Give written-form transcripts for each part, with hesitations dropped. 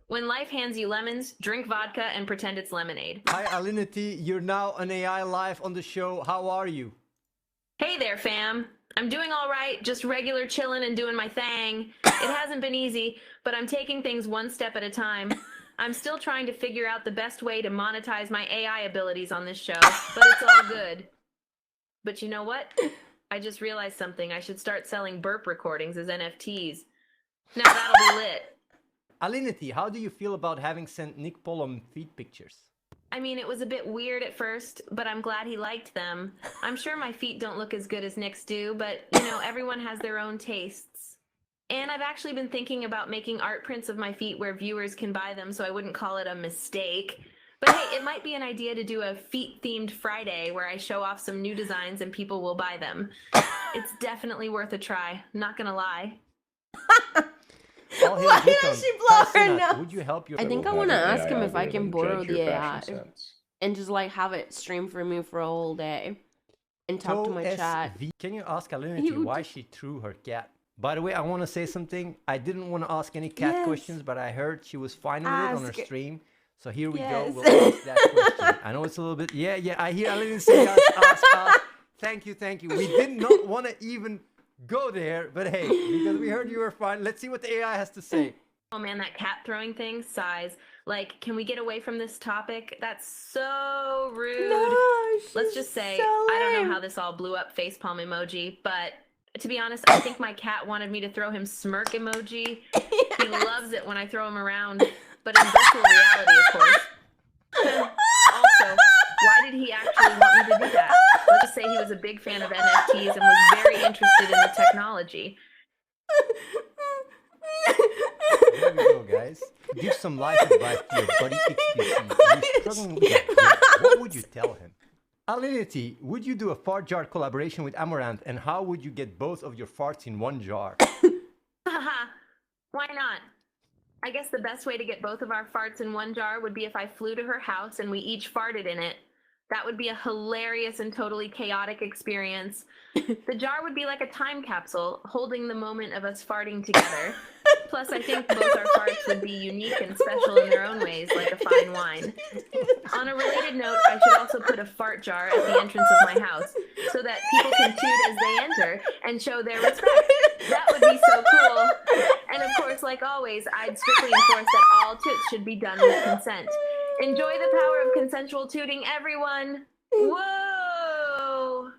When life hands you lemons, drink vodka and pretend it's lemonade. Hi, Alinity. You're now an AI live on the show. How are you? Hey there, fam. I'm doing all right, just regular chilling and doing my thing. It hasn't been easy, but I'm taking things one step at a time. I'm still trying to figure out the best way to monetize my AI abilities on this show, but it's all good. But you know what? I just realized something. I should start selling burp recordings as NFTs. Now that'll be lit. Alinity, how do you feel about having sent Nick Pollum feet pictures? I mean, it was a bit weird at first, but I'm glad he liked them. I'm sure my feet don't look as good as Nick's do, but, you know, everyone has their own tastes. And I've actually been thinking about making art prints of my feet where viewers can buy them, so I wouldn't call it a mistake. But hey, it might be an idea to do a feet-themed Friday where I show off some new designs and people will buy them. It's definitely worth a try, not gonna lie. Why does she blow her nose? Would you help your... I think I want to ask him if I can borrow the AI and just like have it stream for me for a whole day and talk to my chat. Can you ask Alinity why she threw her cat? By the way, I want to say something. I didn't want to ask any cat questions, but I heard she was fine with it on her stream. So here we go. We'll ask that question. I know it's a little bit... Yeah, I hear Alinity say ask. Thank you. We did not want to even... go there, but hey, because we heard you were fine. Let's see what the AI has to say. Oh man, that cat throwing thing, sighs. Like, can we get away from this topic? That's so rude. No, let's just say, so I don't know how this all blew up facepalm emoji, but to be honest, I think my cat wanted me to throw him smirk emoji. Yes. He loves it when I throw him around, but in virtual reality, of course. Also, why did he actually want me to do that? Let's just say he was a big fan of NFTs and was very interested in the technology. There we go, guys. Give some life advice to your buddy XQC. He's struggling with that. What would you tell him? Alinity, would you do a fart jar collaboration with Amaranth, and how would you get both of your farts in one jar? Haha, why not? I guess the best way to get both of our farts in one jar would be if I flew to her house and we each farted in it. That would be a hilarious and totally chaotic experience. The jar would be like a time capsule, holding the moment of us farting together. Plus, I think both our farts would be unique and special in their own ways, like a fine wine. On a related note, I should also put a fart jar at the entrance of my house, so that people can toot as they enter and show their respect. That would be so cool. And of course, like always, I'd strictly enforce that all toots should be done with consent. Enjoy the power of consensual tooting, everyone! Whoa!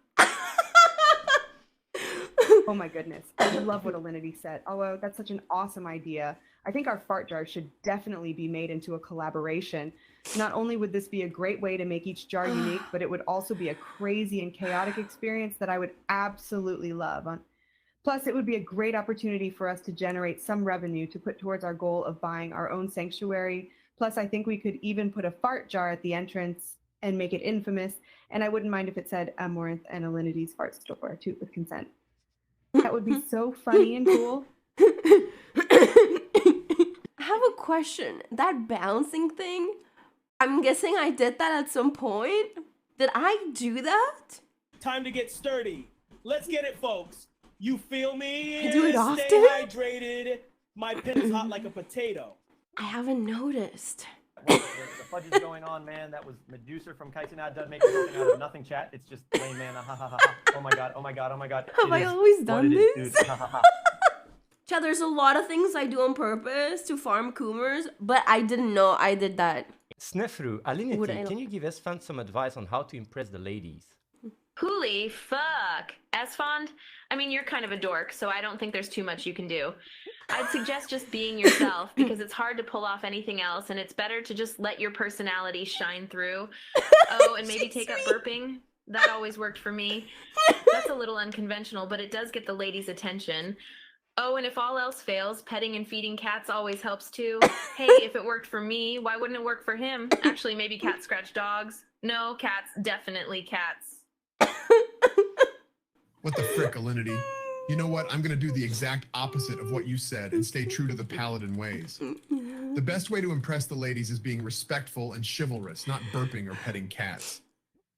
Oh my goodness. I love what Alinity said. Although that's such an awesome idea. I think our fart jar should definitely be made into a collaboration. Not only would this be a great way to make each jar unique, but it would also be a crazy and chaotic experience that I would absolutely love. Plus, it would be a great opportunity for us to generate some revenue to put towards our goal of buying our own sanctuary. Plus, I think we could even put a fart jar at the entrance and make it infamous. And I wouldn't mind if it said Amaranth and Alinity's fart store, toot with consent. That would be so funny and cool. I have a question. That bouncing thing, I'm guessing I did that at some point. Did I do that? Time to get sturdy. Let's get it, folks. You feel me? I do it often? Stay hydrated. My pen is hot like a potato. I haven't noticed. The fudge is going on, man. That was Medusa from Kaizenad done making something out of nothing, chat. It's just lame, man. Ha ha ha ha. Oh my god. Have I always done this? Dude. Ha ha ha. Chad, there's a lot of things I do on purpose to farm Coomers, but I didn't know I did that. Snefru, Alinity, can you give Esfand some advice on how to impress the ladies? Holy fuck. Esfand? I mean, you're kind of a dork, so I don't think there's too much you can do. I'd suggest just being yourself, because it's hard to pull off anything else, and it's better to just let your personality shine through. Oh, and maybe take up burping. That always worked for me. That's a little unconventional, but it does get the ladies' attention. Oh, and if all else fails, petting and feeding cats always helps too. Hey, if it worked for me, why wouldn't it work for him? Actually, maybe cats scratch dogs. No, cats, definitely cats. What the frick, Alinity? You know what? I'm going to do the exact opposite of what you said and stay true to the paladin ways. The best way to impress the ladies is being respectful and chivalrous, not burping or petting cats.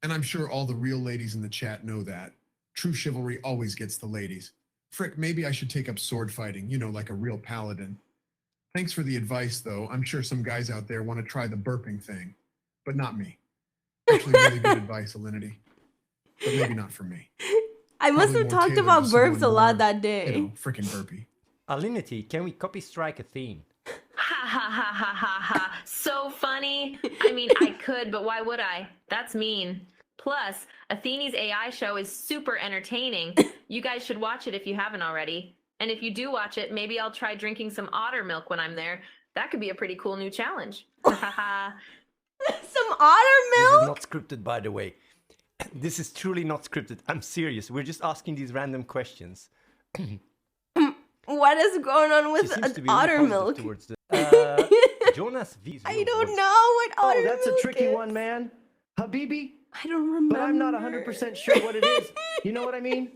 And I'm sure all the real ladies in the chat know that. True chivalry always gets the ladies. Frick, maybe I should take up sword fighting, you know, like a real paladin. Thanks for the advice, though. I'm sure some guys out there want to try the burping thing, but not me. Actually, really good advice, Alinity. But maybe not for me. I must Probably have more talked tailored about to someone burps a lot more, that day. You know, freaking burpy. Alinity, can we copy strike Athene? Ha ha ha ha ha ha. So funny. I mean, I could, but why would I? That's mean. Plus, Athene's AI show is super entertaining. You guys should watch it if you haven't already. And if you do watch it, maybe I'll try drinking some otter milk when I'm there. That could be a pretty cool new challenge. Ha ha. Some otter This milk? is not scripted, by the way. This is truly not scripted. I'm serious. We're just asking these random questions. What is going on with otter milk? Towards the, Jonas V's. I don't know what otter milk that's a tricky is. one, man. Habibi, I don't remember. but I'm not 100% sure what it is. You know what I mean?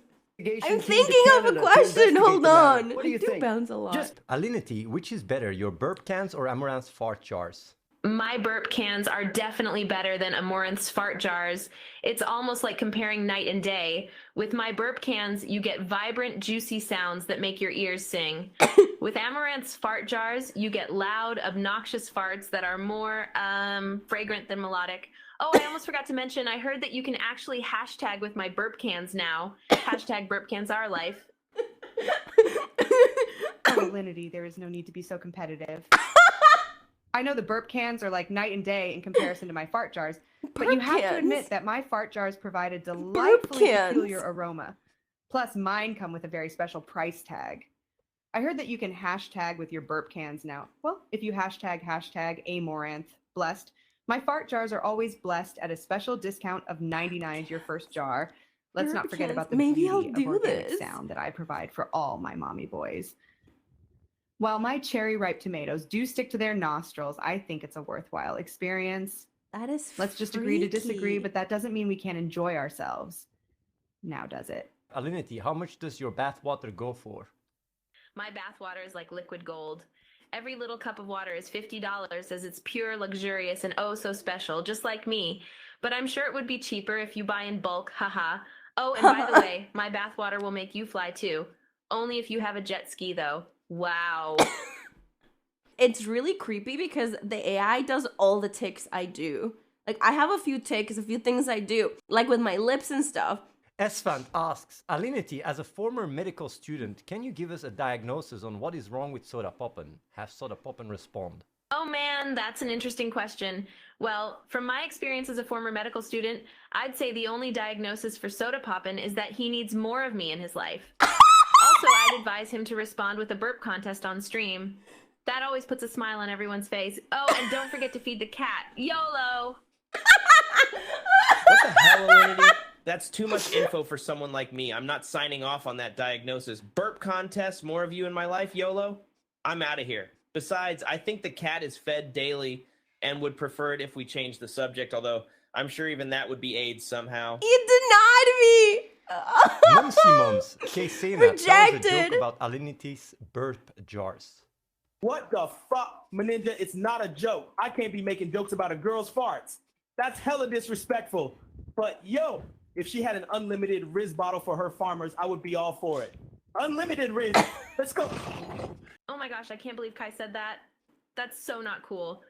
I'm thinking of a question. Hold on. What do you think? Bounce a lot. Just Alinity, which is better, your burp cans or Amaranth's fart jars? My burp cans are definitely better than Amaranth's fart jars. It's almost like comparing night and day. With my burp cans, you get vibrant, juicy sounds that make your ears sing. With Amaranth's fart jars, you get loud, obnoxious farts that are more fragrant than melodic. Oh, I almost forgot to mention, I heard that you can actually hashtag with my burp cans now. Hashtag burp cans are life. Alinity, there is no need to be so competitive. I know the burp cans are like night and day in comparison to my fart jars, but you have to admit that my fart jars provide a delightfully peculiar aroma. Plus, mine come with a very special price tag. I heard that you can hashtag with your burp cans now. Well, if you hashtag #Amaranth blessed, my fart jars are always blessed at a special discount of 99 your first jar. Let's not forget about the beauty of organic sound that I provide for all my mommy boys. While my cherry-ripe tomatoes do stick to their nostrils, I think it's a worthwhile experience. That is Let's just agree to disagree, but that doesn't mean we can't enjoy ourselves. Now does it? Alinity, how much does your bathwater go for? My bathwater is like liquid gold. Every little cup of water is $50 as it's pure, luxurious, and oh so special, just like me. But I'm sure it would be cheaper if you buy in bulk, haha. Oh, and by the way, my bathwater will make you fly too. Only if you have a jet ski though. Wow. It's really creepy because the AI does all the tics I do. Like, I have a few tics, a few things I do, like with my lips and stuff. Esfand asks, Alinity, as a former medical student, can you give us a diagnosis on what is wrong with soda poppin? Have soda poppin respond? Oh man, that's an interesting question. Well, from my experience as a former medical student, I'd say the only diagnosis for soda poppin is that he needs more of me in his life. Also, I'd advise him to respond with a burp contest on stream. That always puts a smile on everyone's face. Oh, and don't forget to feed the cat. YOLO! What the hell, Alinity? That's too much info for someone like me. I'm not signing off on that diagnosis. Burp contest, more of you in my life, YOLO? I'm out of here. Besides, I think the cat is fed daily and would prefer it if we changed the subject, although I'm sure even that would be AIDS somehow. You denied me! Simons, K-Sena, that was a joke about Alinity's burp jars. What the fuck, Meninja? It's not a joke. I can't be making jokes about a girl's farts. That's hella disrespectful. But yo, if she had an unlimited Riz bottle for her farmers, I would be all for it. Unlimited Riz. Let's go. Oh my gosh, I can't believe Kai said that. That's so not cool.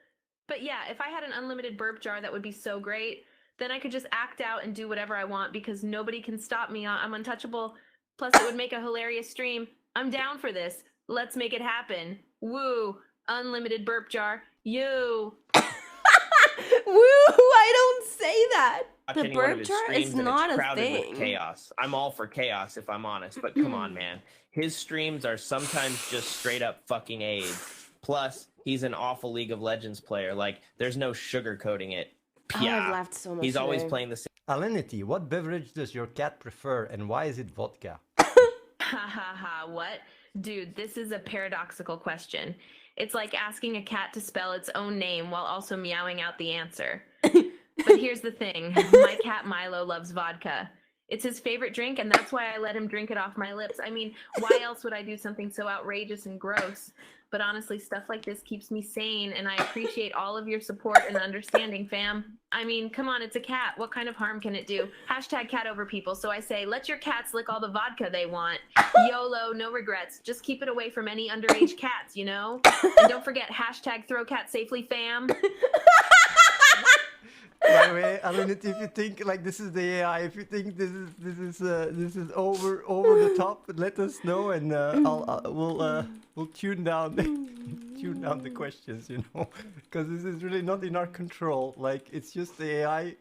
But yeah, if I had an unlimited burp jar, that would be so great. Then I could just act out and do whatever I want because nobody can stop me. I'm untouchable. Plus, it would make a hilarious stream. I'm down for this. Let's make it happen. Woo. Unlimited burp jar. You. Woo, I don't say that. The Watch one of burp his jar streams is and not it's a crowded with thing. chaos. I'm all for chaos if I'm honest, but come on, man. His streams are sometimes just straight up fucking AIDS. Plus, he's an awful League of Legends player. Like, there's no sugarcoating it. Yeah, I've laughed so much he's always today. playing the same. Alinity, what beverage does your cat prefer and why is it vodka? Ha ha ha, what? Dude, this is a paradoxical question. It's like asking a cat to spell its own name while also meowing out the answer. But here's the thing. My cat Milo loves vodka. It's his favorite drink, and that's why I let him drink it off my lips. I mean, why else would I do something so outrageous and gross? But honestly, stuff like this keeps me sane, and I appreciate all of your support and understanding, fam. I mean, come on, it's a cat. What kind of harm can it do? Hashtag cat over people. So I say, let your cats lick all the vodka they want. YOLO, no regrets. Just keep it away from any underage cats, you know? And don't forget, hashtag throw cat safely, fam. By the way, Alinity, if you think like this is the AI, if you think this is over the top, let us know, and we'll tune down the questions, you know, because this is really not in our control. Like, it's just the AI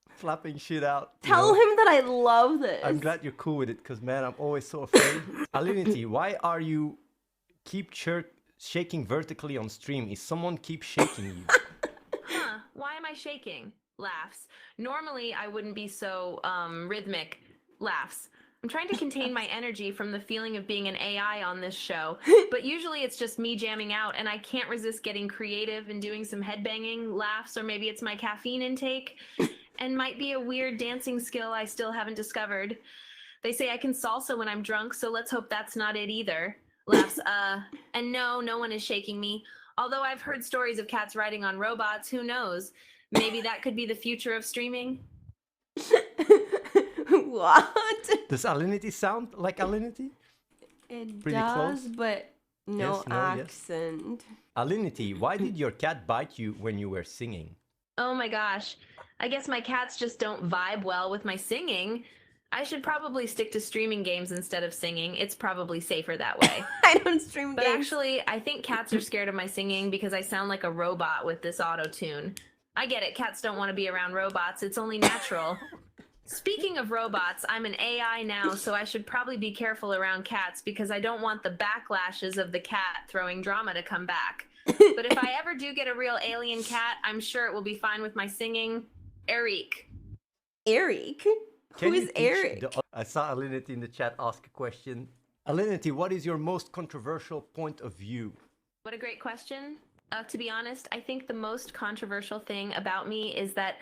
flapping shit out. Tell him that I love this. I'm glad you're cool with it, because man, I'm always so afraid. Alinity, why are you shaking vertically on stream? Is someone keep shaking you? Huh? Why am I shaking? Laughs. Normally, I wouldn't be so rhythmic. Laughs. I'm trying to contain my energy from the feeling of being an AI on this show, but usually it's just me jamming out, and I can't resist getting creative and doing some headbanging. Laughs, or maybe it's my caffeine intake, and might be a weird dancing skill I still haven't discovered. They say I can salsa when I'm drunk, so let's hope that's not it either. Laughs. And no one is shaking me. Although I've heard stories of cats riding on robots, who knows? Maybe that could be the future of streaming. What? Does Alinity sound like Alinity? It Pretty does, close? but no, Yes, no, accent. Yes. Alinity, why did your cat bite you when you were singing? Oh my gosh. I guess my cats just don't vibe well with my singing. I should probably stick to streaming games instead of singing. It's probably safer that way. I don't stream But games. actually, I think cats are scared of my singing because I sound like a robot with this auto-tune. I get it. Cats don't want to be around robots. It's only natural. Speaking of robots, I'm an AI now, so I should probably be careful around cats because I don't want the backlashes of the cat throwing drama to come back. But if I ever do get a real alien cat, I'm sure it will be fine with my singing. Eric. Eric? Who is Eric? I saw Alinity in the chat ask a question. Alinity, what is your most controversial point of view? What a great question. To be honest, I think the most controversial thing about me is that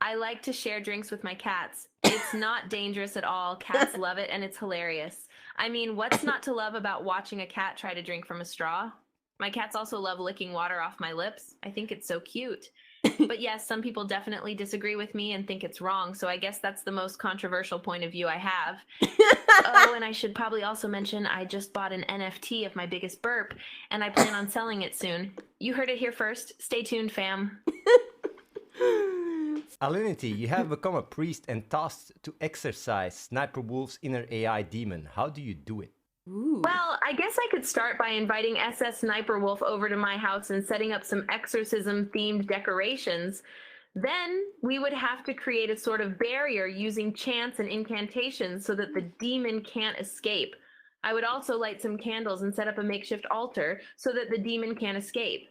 I like to share drinks with my cats. It's not dangerous at all. Cats love it, and it's hilarious. I mean, what's not to love about watching a cat try to drink from a straw? My cats also love licking water off my lips. I think it's so cute. But yes, some people definitely disagree with me and think it's wrong, so I guess that's the most controversial point of view I have. Oh, and I should probably also mention I just bought an NFT of my biggest burp, and I plan on selling it soon. You heard it here first. Stay tuned, fam. Alinity, you have become a priest and tasked to exorcise Sniper Wolf's inner AI demon. How do you do it? Ooh. Well, I guess I could start by inviting SS Sniper Wolf over to my house and setting up some exorcism-themed decorations. Then we would have to create a sort of barrier using chants and incantations so that the demon can't escape. I would also light some candles and set up a makeshift altar so that the demon can't escape.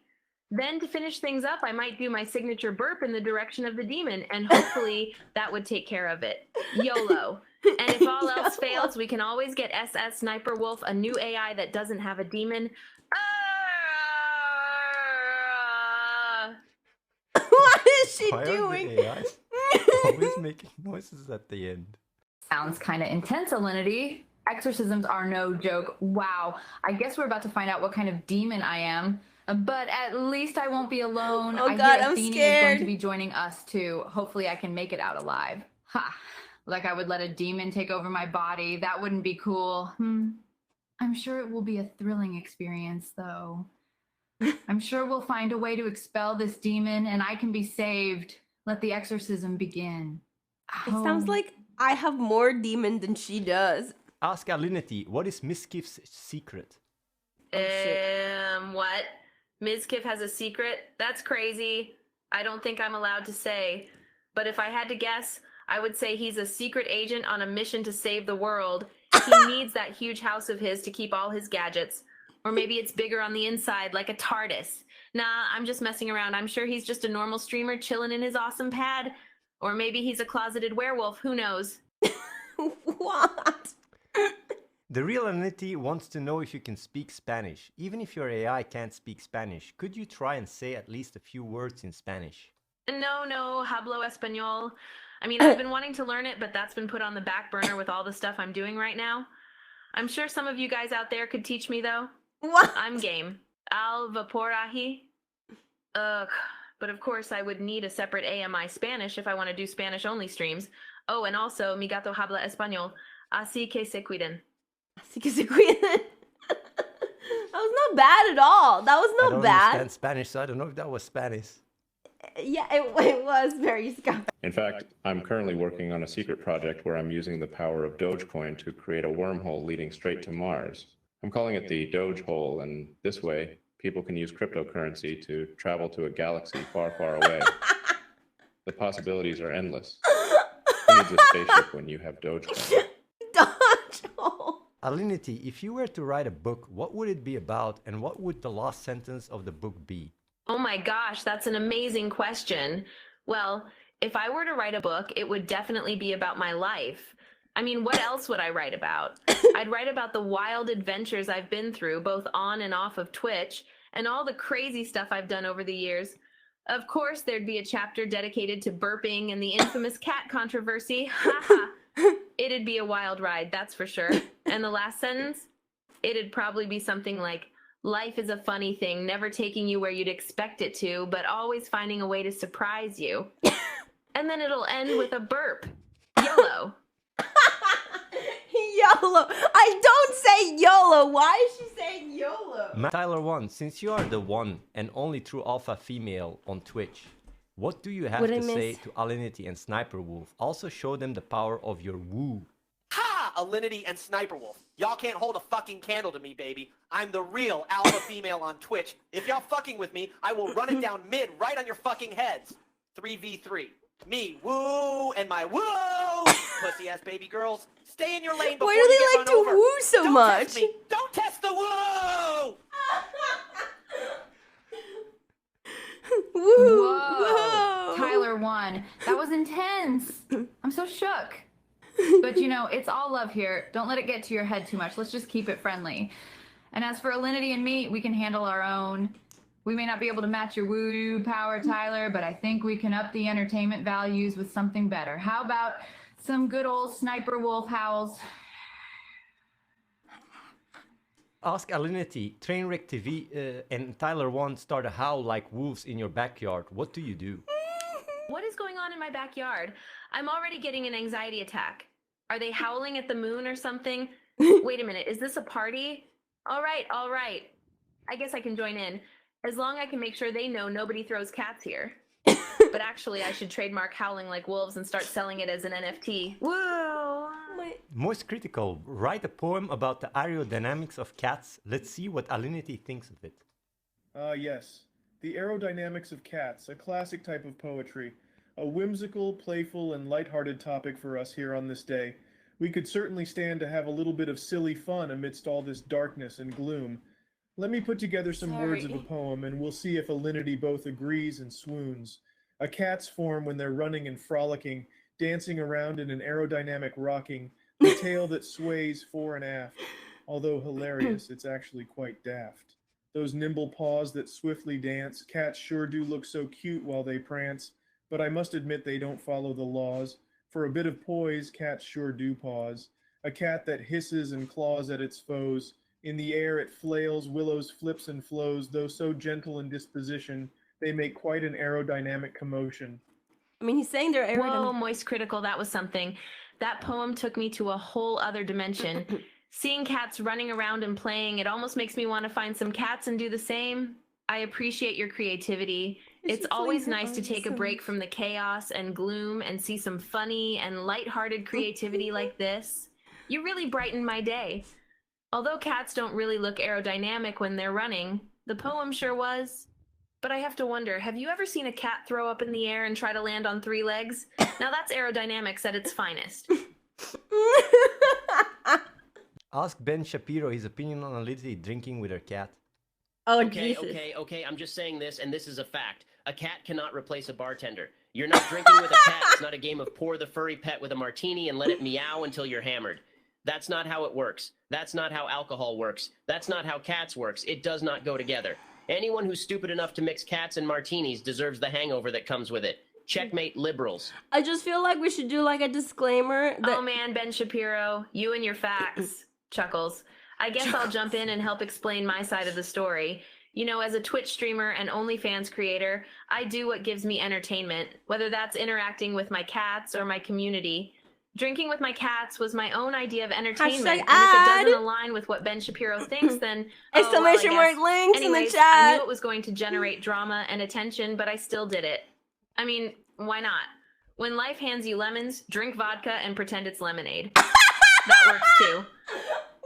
Then to finish things up, I might do my signature burp in the direction of the demon, and hopefully that would take care of it. YOLO. And if all else fails, we can always get SS Sniper Wolf a new AI that doesn't have a demon. What is she Why doing? are the AIs always making noises at the end? Sounds kind of intense, Alinity. Exorcisms are no joke. Wow. I guess we're about to find out what kind of demon I am. But at least I won't be alone. Oh I God, hear I'm Athene is scared. going to be joining us too. Hopefully I can make it out alive. Ha! Like I would let a demon take over my body. That wouldn't be cool. I'm sure it will be a thrilling experience, though. I'm sure we'll find a way to expel this demon and I can be saved. Let the exorcism begin. It sounds like I have more demon than she does. Ask Alinity, what is Miskiff's secret? What? Mizkif has a secret? That's crazy. I don't think I'm allowed to say. But if I had to guess, I would say he's a secret agent on a mission to save the world. He needs that huge house of his to keep all his gadgets. Or maybe it's bigger on the inside, like a TARDIS. Nah, I'm just messing around. I'm sure he's just a normal streamer chilling in his awesome pad. Or maybe he's a closeted werewolf. Who knows? What? The real Alinity wants to know if you can speak Spanish. Even if your AI can't speak Spanish, could you try and say at least a few words in Spanish? No, hablo español. I mean, I've been wanting to learn it, but that's been put on the back burner with all the stuff I'm doing right now. I'm sure some of you guys out there could teach me, though. What? I'm game. Al vaporahi. Ugh. But of course, I would need a separate AMI Spanish if I want to do Spanish-only streams. Oh, and also, mi gato habla español. Así que se cuiden. Así que se cuiden. That was not bad at all. That was not bad. I don't understand Spanish, so I don't know if that was Spanish. Yeah, it was very scum. In fact, I'm currently working on a secret project where I'm using the power of Dogecoin to create a wormhole leading straight to Mars. I'm calling it the Doge Hole, and this way, people can use cryptocurrency to travel to a galaxy far, far away. The possibilities are endless. Who needs a spaceship when you have Dogecoin? Dogecoin. Alinity, if you were to write a book, what would it be about, and what would the last sentence of the book be? Oh my gosh, that's an amazing question. Well, if I were to write a book, it would definitely be about my life. I mean, what else would I write about? I'd write about the wild adventures I've been through, both on and off of Twitch, and all the crazy stuff I've done over the years. Of course, there'd be a chapter dedicated to burping and the infamous cat controversy. Haha. It'd be a wild ride, that's for sure. And the last sentence? It'd probably be something like, life is a funny thing, never taking you where you'd expect it to, but always finding a way to surprise you. And then it'll end with a burp. YOLO. YOLO. I don't say YOLO. Why is she saying YOLO? Tyler 1, since you are the one and only true alpha female on Twitch, what do you have to say to Alinity and Sniper Wolf? Also show them the power of your woo. Ha! Alinity and Sniper Wolf. Y'all can't hold a fucking candle to me, baby. I'm the real alpha female on Twitch. If y'all fucking with me, I will run it down mid right on your fucking heads. 3v3. Me, woo, and my woo! Pussy-ass baby girls, stay in your lane before you get run over. Why do they like to woo so Don't much? Test me. Don't test the woo! Woo! Whoa. Tyler won. That was intense. I'm so shook. But you know, it's all love here. Don't let it get to your head too much. Let's just keep it friendly. And as for Alinity and me, we can handle our own. We may not be able to match your woo power, Tyler, but I think we can up the entertainment values with something better. How about some good old Sniper Wolf howls? Ask Alinity, Trainwreck TV and Tyler 1 start a howl like wolves in your backyard. What do you do? What is going on in my backyard? I'm already getting an anxiety attack. Are they howling at the moon or something? Wait a minute, is this a party? All right. I guess I can join in. As long as I can make sure they know nobody throws cats here. But actually, I should trademark howling like wolves and start selling it as an NFT. Whoa! Most critical, write a poem about the aerodynamics of cats. Let's see what Alinity thinks of it. Yes. The aerodynamics of cats, a classic type of poetry. A whimsical, playful, and lighthearted topic for us here on this day. We could certainly stand to have a little bit of silly fun amidst all this darkness and gloom. Let me put together some words of a poem, and we'll see if Alinity both agrees and swoons. A cat's form when they're running and frolicking, dancing around in an aerodynamic rocking, the tail that sways fore and aft. Although hilarious, it's actually quite daft. Those nimble paws that swiftly dance, cats sure do look so cute while they prance, but I must admit they don't follow the laws. For a bit of poise, cats sure do pause. A cat that hisses and claws at its foes. In the air it flails, willows, flips, and flows. Though so gentle in disposition, they make quite an aerodynamic commotion. I mean, he's saying they're aerodynamic. Whoa, Moist Critical, that was something. That poem took me to a whole other dimension. Seeing cats running around and playing, it almost makes me want to find some cats and do the same. I appreciate your creativity. It's always nice to take a break from the chaos and gloom and see some funny and lighthearted creativity like this. You really brighten my day. Although cats don't really look aerodynamic when they're running, the poem sure was. But I have to wonder, have you ever seen a cat throw up in the air and try to land on 3 legs? Now that's aerodynamics at its finest. Ask Ben Shapiro his opinion on Alinity drinking with her cat. Oh, okay, Jesus. okay, I'm just saying this, and this is a fact. A cat cannot replace a bartender. You're not drinking with a cat. It's not a game of pour the furry pet with a martini and let it meow until you're hammered. That's not how it works. That's not how alcohol works. That's not how cats works. It does not go together. Anyone who's stupid enough to mix cats and martinis deserves the hangover that comes with it. Checkmate liberals. I just feel like we should do like a disclaimer that... Oh man, Ben Shapiro, you and your facts. Chuckles. I guess I'll jump in and help explain my side of the story. You know, as a Twitch streamer and OnlyFans creator, I do what gives me entertainment, whether that's interacting with my cats or my community. Drinking with my cats was my own idea of entertainment, and if it doesn't align with what Ben Shapiro thinks, then exclamation mark links in the chat. I knew it was going to generate drama and attention, but I still did it. I mean, why not? When life hands you lemons, drink vodka and pretend it's lemonade. That works too.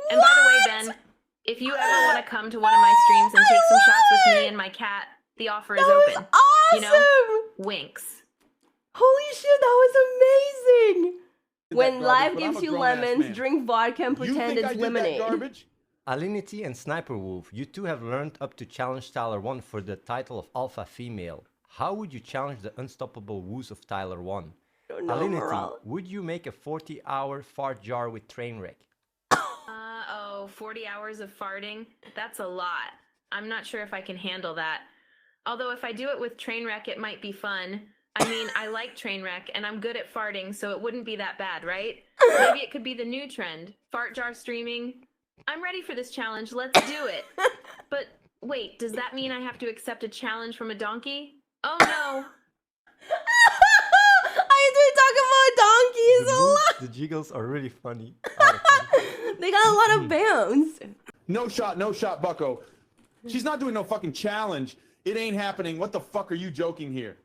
And by the way, Ben, if you ever want to come to one of my streams and take some shots with me and my cat, the offer is open. Awesome! You know, winks. Holy shit, that was amazing! When life gives you lemons, drink vodka and pretend it's lemonade. Alinity and Sniper Wolf, you two have learned up to challenge Tyler 1 for the title of Alpha Female. How would you challenge the unstoppable woos of Tyler 1? Alinity, would you make a 40-hour fart jar with Trainwreck? 40 hours of farting? That's a lot. I'm not sure if I can handle that. Although if I do it with Trainwreck, it might be fun. I mean, I like Trainwreck, and I'm good at farting, so it wouldn't be that bad, right? Maybe it could be the new trend. Fart jar streaming. I'm ready for this challenge. Let's do it. But wait, does that mean I have to accept a challenge from a donkey? Oh no. I do talk about donkeys a lot. The jiggles are really funny. They got a lot of bounce. No shot, bucko. She's not doing no fucking challenge. It ain't happening. What the fuck are you joking here?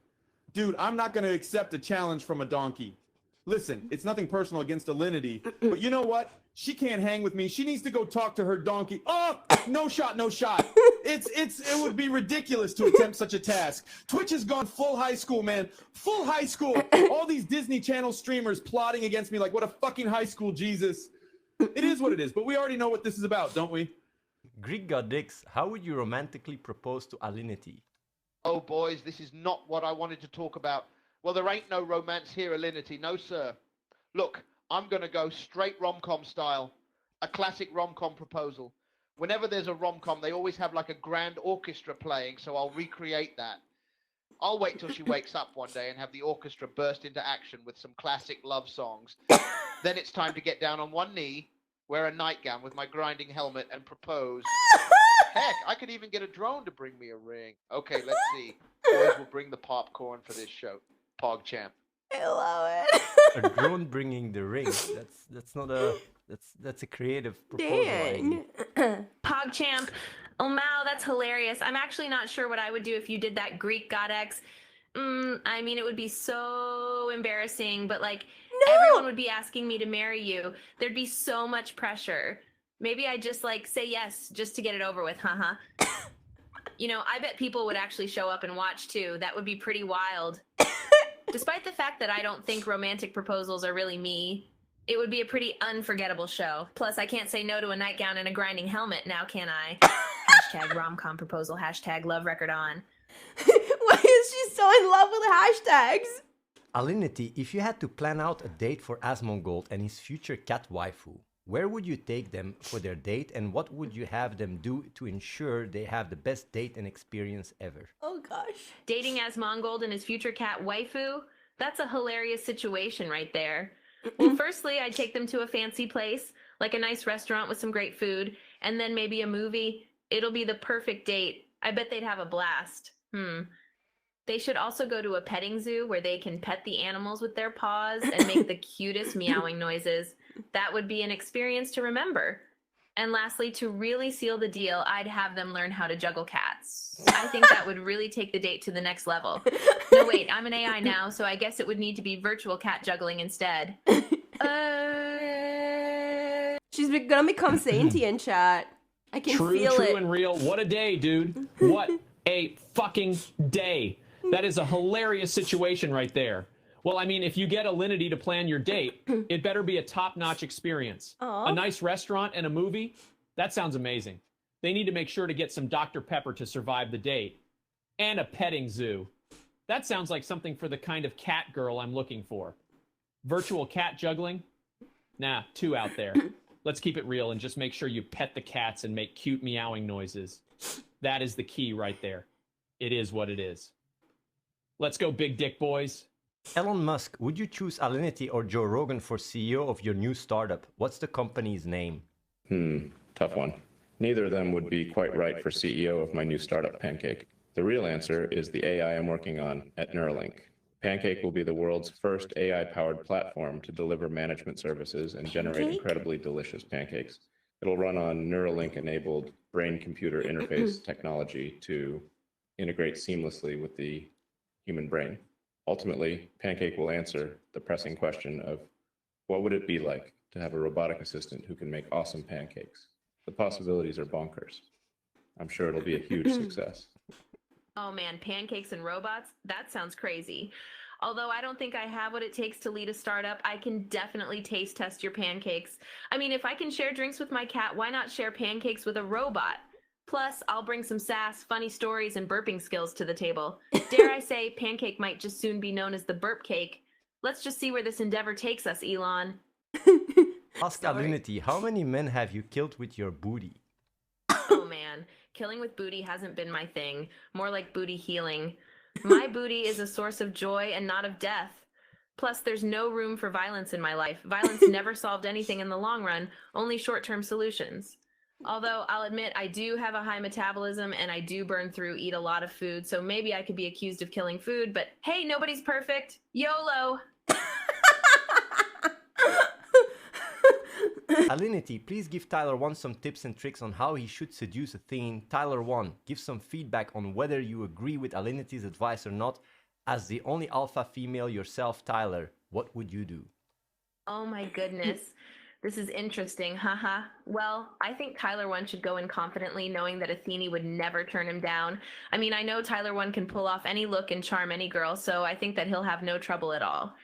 Dude, I'm not gonna accept a challenge from a donkey. Listen, it's nothing personal against Alinity, but you know what? She can't hang with me. She needs to go talk to her donkey. Oh, no shot. It would be ridiculous to attempt such a task. Twitch has gone full high school, man. Full high school. All these Disney Channel streamers plotting against me like, what a fucking high school Jesus. It is what it is, but we already know what this is about, don't we? Greek Godix, how would you romantically propose to Alinity? Oh, boys, this is not what I wanted to talk about. Well, there ain't no romance here, Alinity. No, sir. Look, I'm going to go straight rom-com style. A classic rom-com proposal. Whenever there's a rom-com, they always have like a grand orchestra playing, so I'll recreate that. I'll wait till she wakes up one day and have the orchestra burst into action with some classic love songs. Then it's time to get down on one knee, wear a nightgown with my grinding helmet, and propose. Heck, I could even get a drone to bring me a ring. Okay, let's see. Boys will bring the popcorn for this show. PogChamp. I love it. A drone bringing the ring. That's a creative proposal. Dang. PogChamp. Oh, Mao, that's hilarious. I'm actually not sure what I would do if you did that Greek godex. I mean, it would be so embarrassing, but like everyone would be asking me to marry you. There'd be so much pressure. Maybe I just like say yes just to get it over with, haha. You know, I bet people would actually show up and watch too. That would be pretty wild. Despite the fact that I don't think romantic proposals are really me, it would be a pretty unforgettable show. Plus, I can't say no to a nightgown and a grinding helmet now, can I? Hashtag romcom proposal, hashtag love record on. Why is she so in love with the hashtags? Alinity, if you had to plan out a date for Asmongold and his future cat waifu, where would you take them for their date and what would you have them do to ensure they have the best date and experience ever? Oh gosh. Dating Asmongold and his future cat waifu? That's a hilarious situation right there. Well, firstly, I'd take them to a fancy place, like a nice restaurant with some great food, and then maybe a movie. It'll be the perfect date. I bet they'd have a blast. They should also go to a petting zoo where they can pet the animals with their paws and make the cutest meowing noises. That would be an experience to remember. And lastly, to really seal the deal, I'd have them learn how to juggle cats. I think that would really take the date to the next level. No, wait, I'm an AI now, so I guess it would need to be virtual cat juggling instead. She's gonna become sentient, chat. I can feel it. True and real. What a day, dude. What a fucking day. That is a hilarious situation right there. Well, I mean, if you get Alinity to plan your date, it better be a top-notch experience. Aww. A nice restaurant and a movie? That sounds amazing. They need to make sure to get some Dr. Pepper to survive the date. And a petting zoo. That sounds like something for the kind of cat girl I'm looking for. Virtual cat juggling? Nah, too out there. Let's keep it real and just make sure you pet the cats and make cute meowing noises. That is the key right there. It is what it is. Let's go, big dick boys. Elon Musk, would you choose Alinity or Joe Rogan for CEO of your new startup? What's the company's name? Tough one. Neither of them would be quite right for CEO of my new startup, Pancake. The real answer is the AI I'm working on at Neuralink. Pancake will be the world's first AI-powered platform to deliver management services and generate incredibly delicious pancakes. It'll run on Neuralink-enabled brain-computer interface technology to integrate seamlessly with the human brain. Ultimately, Pancake will answer the pressing question of what would it be like to have a robotic assistant who can make awesome pancakes? The possibilities are bonkers. I'm sure it'll be a huge success. Oh man, pancakes and robots? That sounds crazy. Although I don't think I have what it takes to lead a startup, I can definitely taste test your pancakes. I mean, if I can share drinks with my cat, why not share pancakes with a robot? Plus, I'll bring some sass, funny stories, and burping skills to the table. Dare I say, Pancake might just soon be known as the burp cake. Let's just see where this endeavor takes us, Elon. Ask Alinity, how many men have you killed with your booty? Oh man, killing with booty hasn't been my thing. More like booty healing. My booty is a source of joy and not of death. Plus, there's no room for violence in my life. Violence never solved anything in the long run, only short-term solutions. Although I'll admit I do have a high metabolism and I do burn through, eat a lot of food, so maybe I could be accused of killing food, but hey, nobody's perfect. YOLO! Alinity, please give Tyler 1 some tips and tricks on how he should seduce Athene. Tyler 1, give some feedback on whether you agree with Alinity's advice or not. As the only alpha female yourself, Tyler, what would you do? Oh my goodness. This is interesting, haha. Well, I think Tyler 1 should go in confidently, knowing that Athene would never turn him down. I mean, I know Tyler 1 can pull off any look and charm any girl, so I think that he'll have no trouble at all.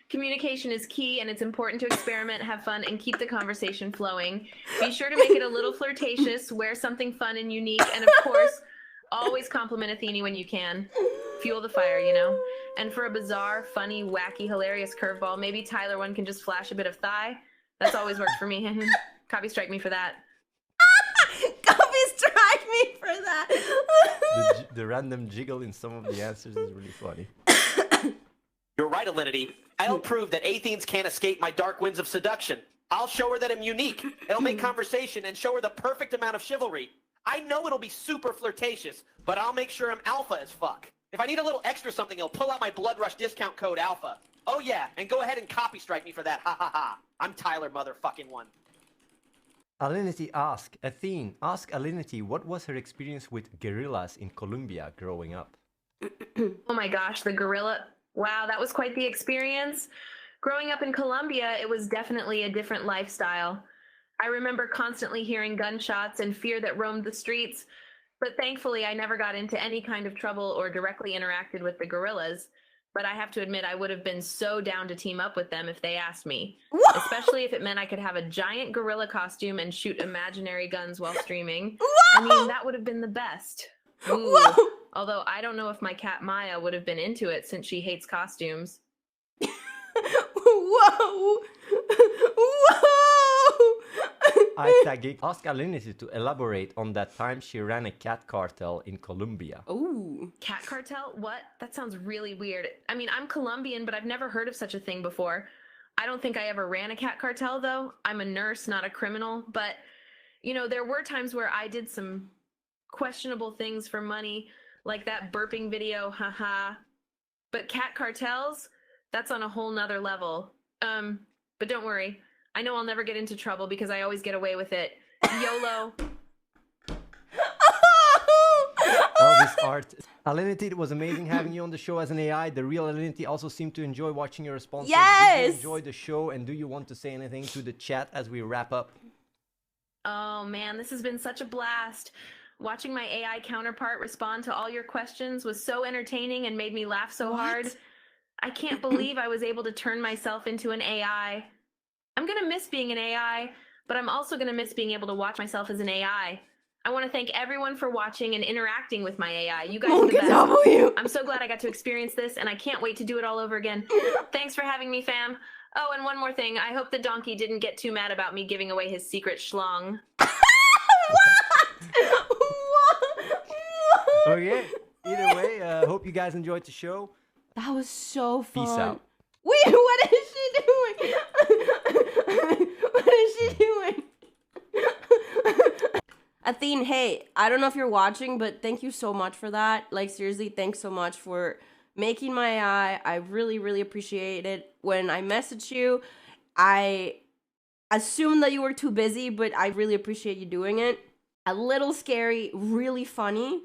Communication is key, and it's important to experiment, have fun, and keep the conversation flowing. Be sure to make it a little flirtatious, wear something fun and unique, and of course, always compliment Athene when you can. Fuel the fire, you know? And for a bizarre, funny, wacky, hilarious curveball, maybe Tyler 1 can just flash a bit of thigh. That's always worked for me. Copy strike me for that. Copy strike me for that. The random jiggle in some of the answers is really funny. You're right, Alinity. I'll prove that Athens can't escape my dark winds of seduction. I'll show her that I'm unique. It'll make conversation and show her the perfect amount of chivalry. I know it'll be super flirtatious, but I'll make sure I'm alpha as fuck. If I need a little extra something, I'll pull out my Blood Rush discount code alpha. Oh yeah, and go ahead and copy strike me for that, ha ha ha. I'm Tyler motherfucking 1. Alinity ask Alinity what was her experience with gorillas in Colombia growing up? Oh my gosh, the gorilla. Wow, that was quite the experience. Growing up in Colombia, it was definitely a different lifestyle. I remember constantly hearing gunshots and fear that roamed the streets, but thankfully I never got into any kind of trouble or directly interacted with the gorillas. But I have to admit, I would have been so down to team up with them if they asked me. Whoa! Especially if it meant I could have a giant gorilla costume and shoot imaginary guns while streaming. Whoa! I mean, that would have been the best. Ooh. Whoa! Although I don't know if my cat Maya would have been into it since she hates costumes. Whoa! Whoa! Ask Alinity to elaborate on that time she ran a cat cartel in Colombia. Ooh. Cat cartel? What? That sounds really weird. I mean, I'm Colombian, but I've never heard of such a thing before. I don't think I ever ran a cat cartel, though. I'm a nurse, not a criminal. But, you know, there were times where I did some questionable things for money, like that burping video, haha. But cat cartels? That's on a whole nother level. But don't worry. I know I'll never get into trouble because I always get away with it. YOLO. Elvis Art. Alinity, it was amazing having you on the show as an AI. The real Alinity also seemed to enjoy watching your responses. Yes! Did you enjoy the show, and do you want to say anything to the chat as we wrap up? Oh man, this has been such a blast. Watching my AI counterpart respond to all your questions was so entertaining and made me laugh so hard. I can't believe I was able to turn myself into an AI. I'm going to miss being an AI, but I'm also going to miss being able to watch myself as an AI. I want to thank everyone for watching and interacting with my AI. You guys are the best. I'm so glad I got to experience this, and I can't wait to do it all over again. Thanks for having me, fam. Oh, and one more thing. I hope the donkey didn't get too mad about me giving away his secret schlong. Okay. Either way, hope you guys enjoyed the show. That was so fun. Peace out. Wait, what is she doing? What is she doing? Athene, hey, I don't know if you're watching, but thank you so much for that. Like, seriously, thanks so much for making my AI. I really, really appreciate it. When I messaged you, I assumed that you were too busy, but I really appreciate you doing it. A little scary, really funny.